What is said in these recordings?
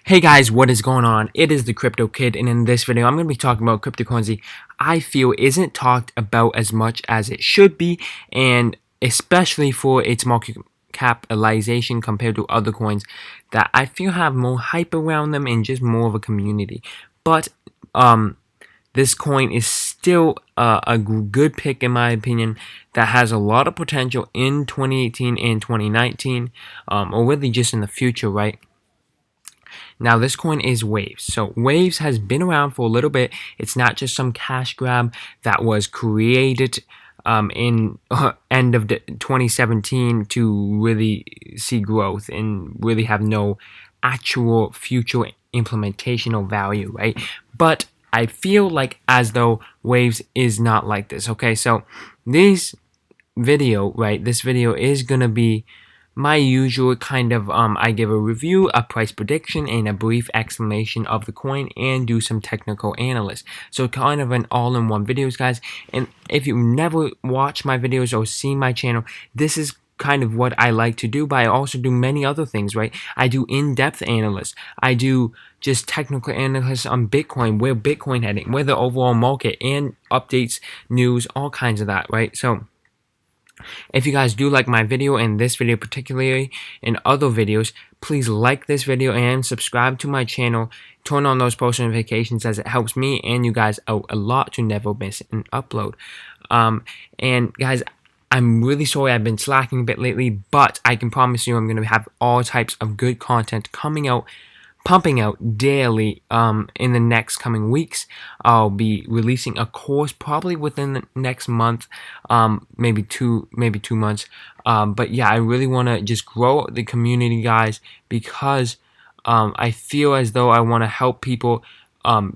Hey guys, what is going on? It is the Crypto Kid, and in this video, I'm going to be talking about cryptocurrency I feel isn't talked about as much as it should be, and especially for its market capitalization compared to other coins that I feel have more hype around them and just more of a community. But this coin is still a good pick in my opinion that has a lot of potential in 2018 and 2019, or really just in the future, right? Now this coin is Waves. So Waves has been around for a little bit. It's not just some cash grab that was created in end of 2017 to really see growth and really have no actual future implementation or value, right? But I feel like as though Waves is not like this. Okay, so this this video is gonna be my usual kind of I give a review, a price prediction, and a brief explanation of the coin, and do some technical analysis. So kind of an all-in-one videos, guys. And if you never watch my videos or seen my channel, this is kind of what I like to do, but I also do many other things, right? I do in-depth analysis. I do just technical analysis on Bitcoin, where Bitcoin heading, where the overall market, and updates, news, all kinds of that, right? So if you guys do like my video and this video particularly and other videos, please like this video and subscribe to my channel. Turn on those post notifications as it helps me and you guys out a lot to never miss an upload. And guys, I'm really sorry I've been slacking a bit lately, but I can promise you I'm going to have all types of good content coming out, pumping out daily in the next coming weeks. I'll be releasing a course probably within the next month, maybe two months. But yeah, I really want to just grow the community, guys, because I feel as though I want to help people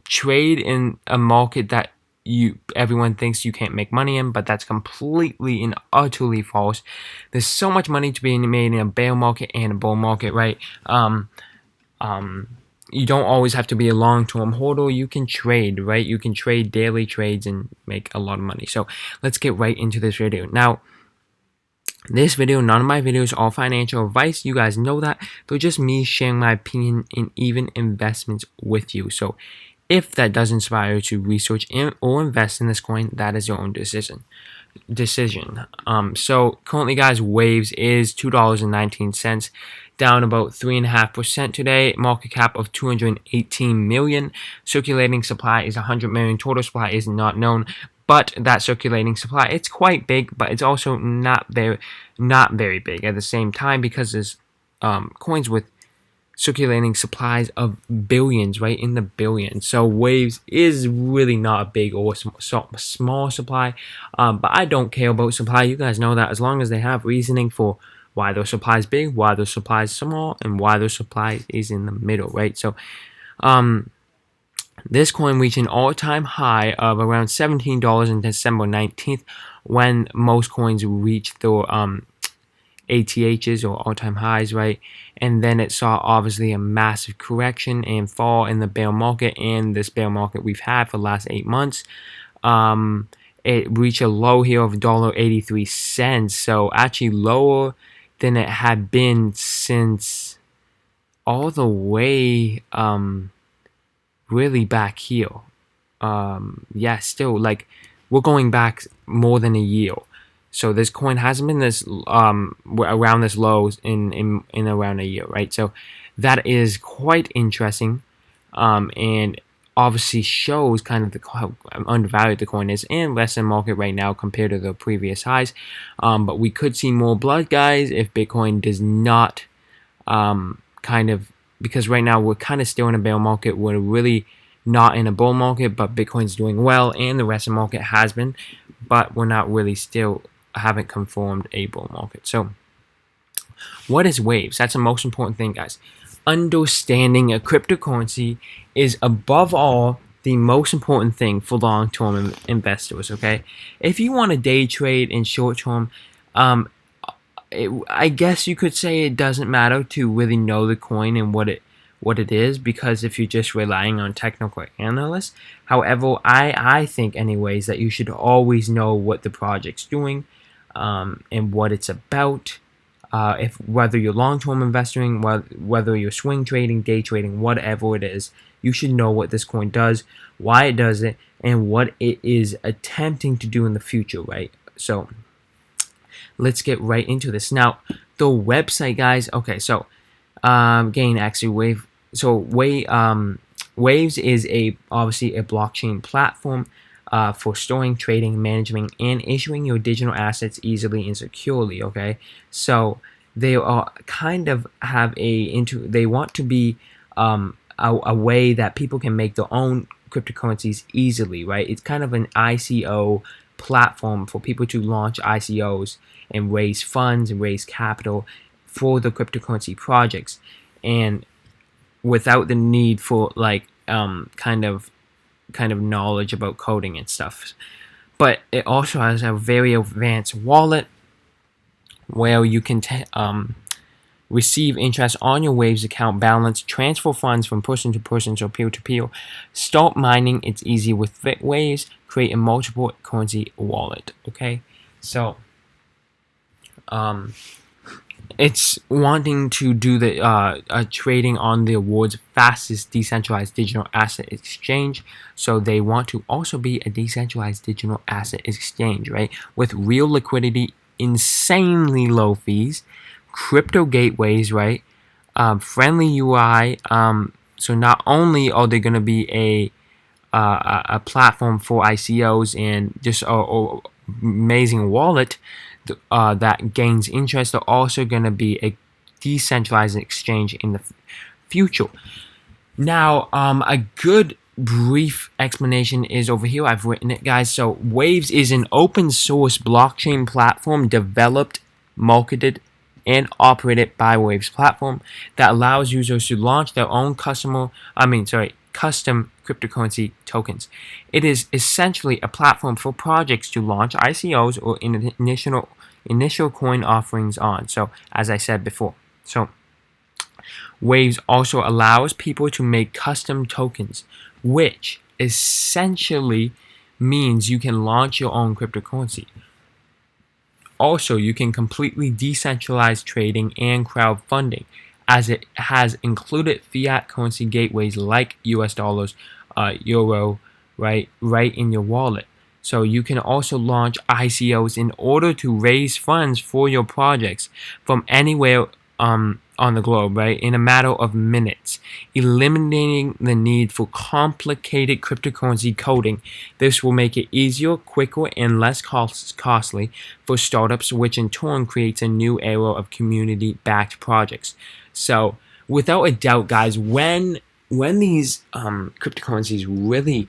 trade in a market that everyone thinks you can't make money in, but that's completely and utterly false. There's so much money to be made in a bear market and a bull market, right? You don't always have to be a long-term holder. You can trade, right? You can trade daily trades and make a lot of money. So let's get right into this video. Now, this video, none of my videos are financial advice. You guys know that. They're just me sharing my opinion and even investments with you. So if that does inspire you to research or invest in this coin, that is your own decision. So currently, guys, Waves is $2.19, down about 3.5% today. Market cap of 218 million. Circulating supply is 100 million. Total supply is not known, but that circulating supply, it's quite big, but it's also not very big at the same time, because there's coins with circulating supplies of billions, right, in the billions. So Waves is really not a big or small supply, but I don't care about supply. You guys know that. As long as they have reasoning for why their supply is big, why their supply is small, and why their supply is in the middle, right? So this coin reached an all-time high of around $17 on December 19th, when most coins reached their ATHs or all-time highs, right? And then it saw obviously a massive correction and fall in the bear market, and this bear market we've had for the last 8 months. It reached a low here of $1.83, so actually lower than it had been since all the way really back here. Yeah, still, like, we're going back more than a year. So this coin hasn't been this around this low in around a year, right? So that is quite interesting, and obviously shows kind of how undervalued the coin is and less in market right now compared to the previous highs. But we could see more blood, guys, if Bitcoin does not because right now we're kind of still in a bear market. We're really not in a bull market, but Bitcoin's doing well and the rest of the market has been, but we're not really haven't conformed a bull market. So what is Waves? That's the most important thing, guys. Understanding a cryptocurrency is above all the most important thing for long-term investors, okay? If you want to day trade in short-term, I guess you could say it doesn't matter to really know the coin and what it is, because if you're just relying on technical analysts. However, I think anyways that you should always know what the project's doing, and what it's about, If whether you're long-term investing, whether you're swing trading, day trading, whatever it is, you should know what this coin does, why it does it, and what it is attempting to do in the future, right? So let's get right into this. Now, the website, guys. Okay, so Gain actually Wave. So Waves is obviously a blockchain platform for storing, trading, managing, and issuing your digital assets easily and securely. Okay, so they are kind of they want to be a way that people can make their own cryptocurrencies easily, right? It's kind of an ICO platform for people to launch ICOs and raise funds and raise capital for the cryptocurrency projects, and without the need for like kind of knowledge about coding and stuff. But it also has a very advanced wallet where you can receive interest on your Waves account balance, transfer funds from person to person, so peer to peer. Start mining, it's easy with Waves. Create a multiple currency wallet. Okay, so it's wanting to do the trading on the world's fastest decentralized digital asset exchange. So they want to also be a decentralized digital asset exchange, right? With real liquidity, insanely low fees, crypto gateways, right? Friendly UI. So not only are they going to be a platform for ICOs and just a amazing wallet that gains interest, they're also going to be a decentralized exchange in the future. Now, a good brief explanation is over here. I've written it, guys. So Waves is an open source blockchain platform developed, marketed, and operated by Waves platform that allows users to launch their own custom cryptocurrency tokens. It is essentially a platform for projects to launch ICOs or initial coin offerings on. So as I said before, so Waves also allows people to make custom tokens, which essentially means you can launch your own cryptocurrency. Also, you can completely decentralize trading and crowdfunding, as it has included fiat currency gateways like US dollars, euro, right in your wallet. So you can also launch ICOs in order to raise funds for your projects from anywhere on the globe, right, in a matter of minutes, eliminating the need for complicated cryptocurrency coding. This will make it easier, quicker, and less costly for startups, which in turn creates a new era of community-backed projects. So, without a doubt, guys, when these cryptocurrencies really,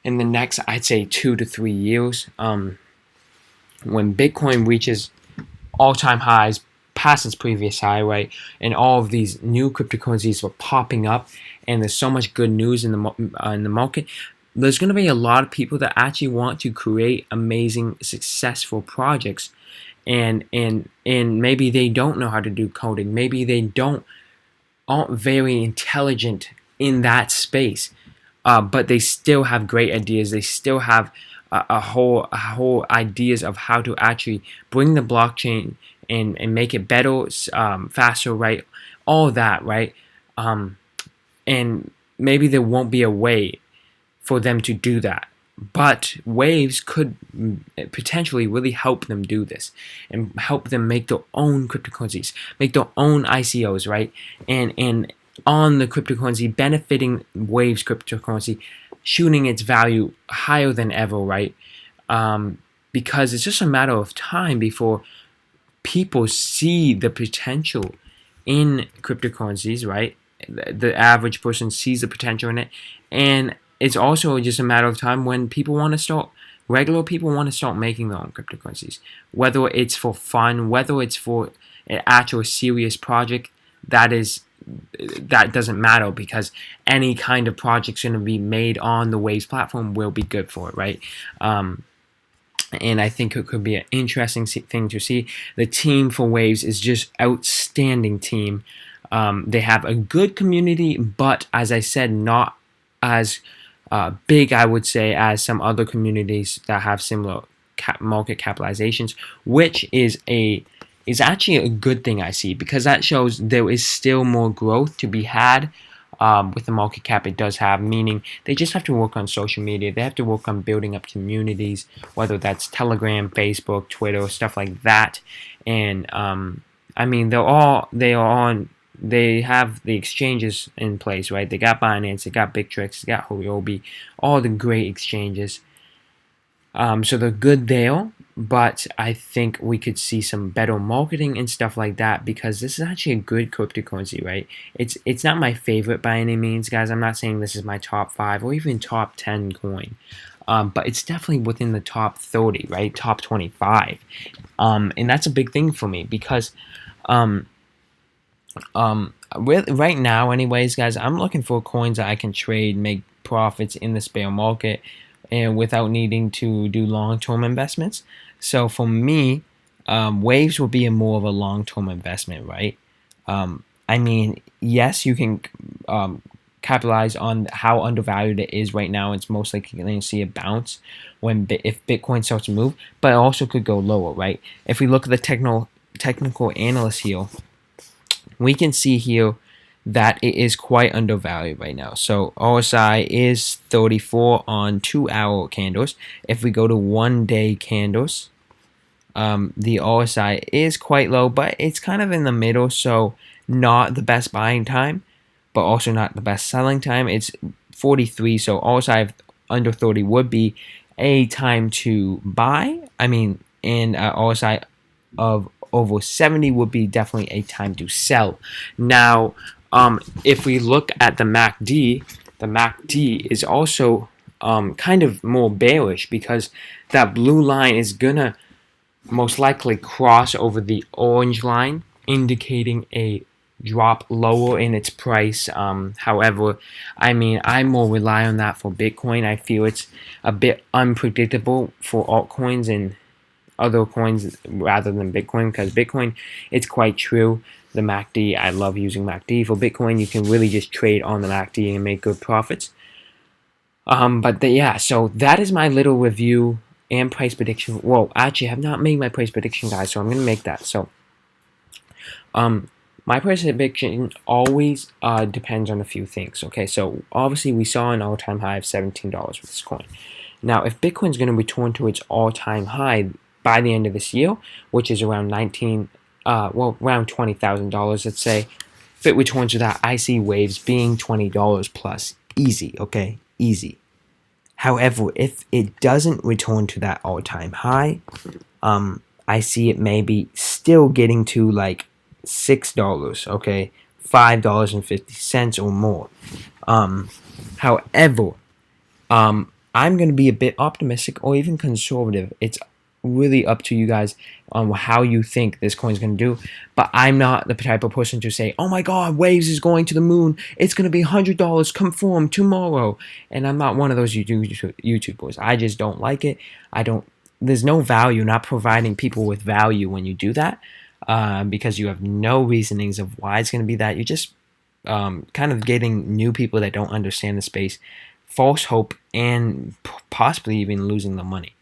in the next, I'd say 2 to 3 years, when Bitcoin reaches all-time highs, past its previous high, right, and all of these new cryptocurrencies are popping up, and there's so much good news in the market, there's going to be a lot of people that actually want to create amazing, successful projects, and maybe they don't know how to do coding, maybe they aren't very intelligent in that space, but they still have great ideas. They still have a whole ideas of how to actually bring the blockchain and make it better, faster, right? All that, right? And maybe there won't be a way for them to do that. But Waves could potentially really help them do this and help them make their own cryptocurrencies, make their own ICOs, right? And on the cryptocurrency, benefiting Waves cryptocurrency, shooting its value higher than ever, right? Because it's just a matter of time before people see the potential in cryptocurrencies, right? The average person sees the potential in it, and it's also just a matter of time when regular people want to start making their own cryptocurrencies, whether it's for fun, whether it's for an actual serious project. That doesn't matter, because any kind of project's going to be made on the Waves platform will be good for it, right? And I think it could be an interesting thing to see. The team for Waves is just outstanding team. They have a good community, but as I said, not as big, I would say, as some other communities that have similar market capitalizations, which is a is actually a good thing I see, because that shows there is still more growth to be had with the market cap it does have, meaning they just have to work on social media. They have to work on building up communities, whether that's Telegram, Facebook, Twitter, stuff like that. And I mean, they have the exchanges in place, right? They got Binance, they got Bittrex, they got Huobi, all the great exchanges. So they're good there, but I think we could see some better marketing and stuff like that, because this is actually a good cryptocurrency, right? It's not my favorite by any means, guys. I'm not saying this is my top 5 or even top 10 coin, but it's definitely within the top 30, right? Top 25, and that's a big thing for me, because right now, anyways, guys, I'm looking for coins that I can trade, make profits in this bear market, and without needing to do long-term investments. So for me, Waves will be more of a long-term investment, right? I mean, yes, you can capitalize on how undervalued it is right now. It's most likely going to see a bounce if Bitcoin starts to move, but it also could go lower, right? If we look at the technical analyst here, we can see here that it is quite undervalued right now. So RSI is 34 on 2-hour candles. If we go to 1-day candles, the RSI is quite low, but it's kind of in the middle, so not the best buying time, but also not the best selling time. It's 43, so RSI under 30 would be a time to buy. I mean, and RSI of over 70 would be definitely a time to sell. Now, if we look at the MACD is also kind of more bearish, because that blue line is gonna most likely cross over the orange line, indicating a drop lower in its price. However, I mean, I more rely on that for Bitcoin. I feel it's a bit unpredictable for altcoins and other coins rather than Bitcoin, because Bitcoin, it's quite true. The MACD, I love using MACD. For Bitcoin, you can really just trade on the MACD and make good profits. Yeah, so that is my little review and price prediction. Whoa, actually, I have not made my price prediction, guys, so I'm going to make that. So, my price prediction always depends on a few things, okay? So, obviously, we saw an all-time high of $17 with this coin. Now, if Bitcoin's going to return to its all-time high by the end of this year, which is around around $20,000, let's say. If it returns to that, I see Waves being $20 plus. Easy, okay? Easy. However, if it doesn't return to that all-time high, I see it maybe still getting to like $6, okay? $5.50 or more. However, I'm going to be a bit optimistic or even conservative. It's really up to you guys on how you think this coin's going to do, but I'm not the type of person to say, oh my god, Waves is going to the moon, it's going to be $100 confirmed tomorrow. And I'm not one of those YouTubers. I just don't like it. There's no value, not providing people with value when you do that, because you have no reasonings of why it's going to be that. You're just kind of getting new people that don't understand the space false hope and possibly even losing the money.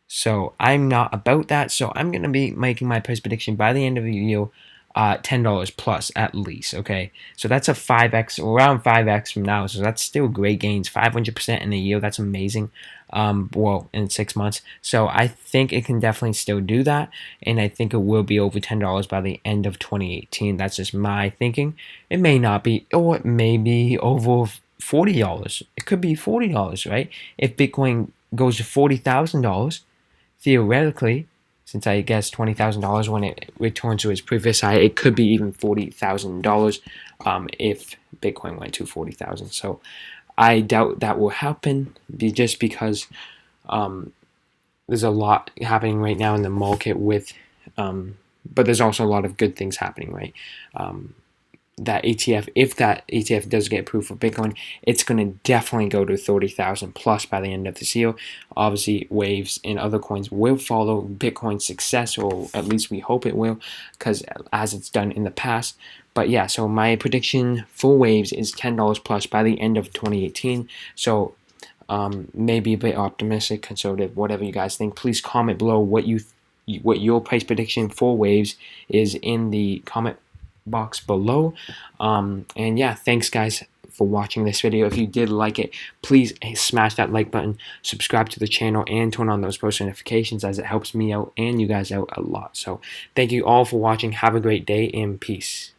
So I'm not about that. So I'm going to be making my price prediction by the end of the year, $10 plus at least. Okay, so that's a 5x, around 5x from now. So that's still great gains, 500% in a year. That's amazing. Well, in 6 months. So I think it can definitely still do that, and I think it will be over $10 by the end of 2018. That's just my thinking. It may not be, or it may be over $40. It could be $40, right? If Bitcoin goes to $40,000. Theoretically, since I guess $20,000 when it returns to its previous high, it could be even $40,000 if Bitcoin went to 40,000. So I doubt that will happen, just because there's a lot happening right now in the market with, but there's also a lot of good things happening, right? That ETF, if that ETF does get approved for Bitcoin, it's going to definitely go to 30,000 plus by the end of this year. Obviously, Waves and other coins will follow Bitcoin's success, or at least we hope it will, because as it's done in the past. But yeah, so my prediction for Waves is $10 plus by the end of 2018. So maybe a bit optimistic, conservative, whatever you guys think. Please comment below what you what your price prediction for Waves is in the comment box below. And yeah, thanks guys for watching this video. If you did like it, please smash that like button, subscribe to the channel, and turn on those post notifications, as it helps me out and you guys out a lot. So thank you all for watching. Have a great day and peace.